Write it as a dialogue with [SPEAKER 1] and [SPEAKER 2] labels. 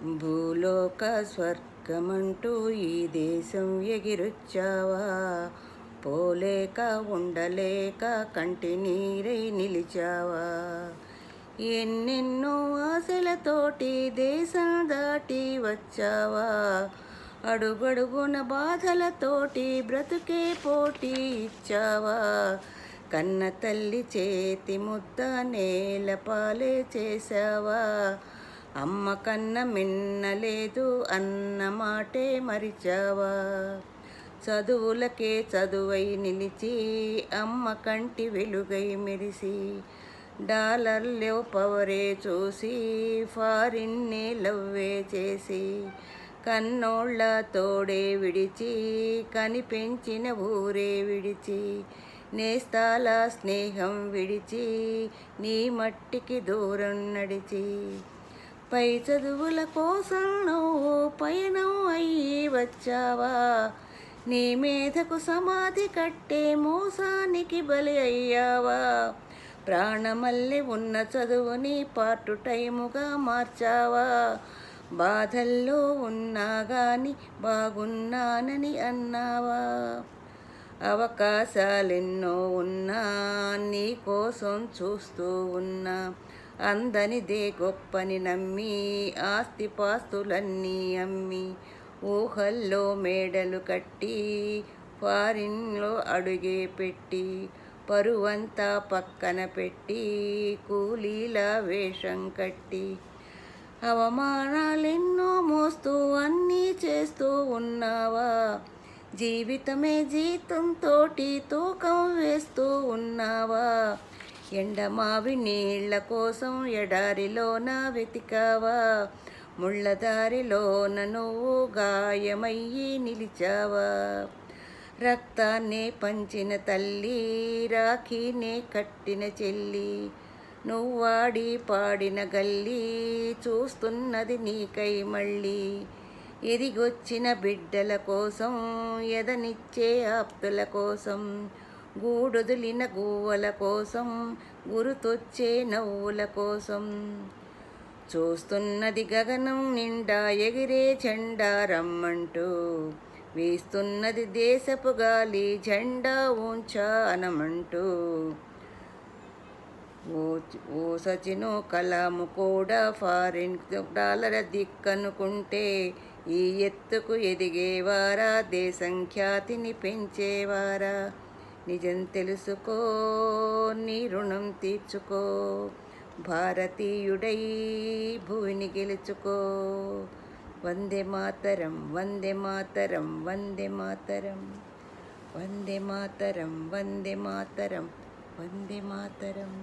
[SPEAKER 1] భూలోక స్వర్గమంటూ ఈ దేశం ఎగిరొచ్చావా, పోలేక ఉండలేక కంటి నీరై నిలిచావా. ఎన్నెన్నో ఆశలతోటి దేశం దాటి వచ్చావా, అడుగడుగున బాధలతోటి బ్రతుకే పోటీ ఇచ్చావా. కన్న తల్లి చేతి ముద్ద నేల పాలే చేశావా, అమ్మ కన్న మిన్నలేదు అన్న మాటే మరిచావా. చదువులకే చదువై నిలిచి అమ్మ కంటి వెలుగై మెరిసి, డాలర్లో పవరే చూసి ఫారిన్నే లవ్వే చేసి, కన్నోళ్ళ తోడే విడిచి కనిపెంచిన ఊరే విడిచి, నేస్తాల స్నేహం విడిచి నీ మట్టికి దూరం నడిచి, పై చదువుల కోసం నువ్వు పయనం అయ్యి వచ్చావా, నీ మేధకు సమాధి కట్టే మోసానికి బలి అయ్యావా. ప్రాణమల్లి ఉన్న చదువుని పార్ట్ టైముగా మార్చావా, బాధల్లో ఉన్నా గాని బాగున్నానని అన్నావా. అవకాశాలెన్నో ఉన్నా నీ కోసం చూస్తూ ఉన్నా, అందనిదే గొప్పని నమ్మి ఆస్తిపాస్తులన్నీ అమ్మి, ఊహల్లో మేడలు కట్టి ఫారిన్లో అడుగే పెట్టి, పరువంతా పక్కన పెట్టి కూలీల వేషం కట్టి, అవమానాలెన్నో మోస్తూ అన్నీ చేస్తూ ఉన్నావా. జీవితమే జీతంతోటి తూకం వేస్తూ ఉన్నావా. ఎండమావి నీళ్ల కోసం ఎడారిలోన వెతికావా, ముళ్ళదారిలోన నువ్వు గాయమయ్యి నిలిచావా. రక్తాన్నే పంచిన తల్లి, రాఖీనే కట్టిన చెల్లి, నువ్వాడి పాడిన గల్లి చూస్తున్నది నీకై మళ్ళీ. ఎదిగొచ్చిన బిడ్డల కోసం, ఎదనిచ్చే ఆప్తుల కోసం, గూడొదిలిన గువ్వల కోసం, గురుతొచ్చే నవ్వుల కోసం, చూస్తున్నది గగనం నిండా ఎగిరే జెండా రమ్మంటూ, వీస్తున్నది దేశపు గాలి జెండా ఊంచానమంటూ. ఓ సచిను కలాము కూడా ఫారిన్ డాలర్ దిక్కనుకుంటే, ఈ ఎత్తుకు ఎదిగేవారా, దేశం ఖ్యాతిని పెంచేవారా. నిజం తెలుసుకో, నీ రుణం తీర్చుకో, భారతీయుడై భూమిని గెలుచుకో. వందే మాతరం, వందే మాతరం, వందే మాతరం, వందే మాతరం, వందే మాతరం, వందే మాతరం.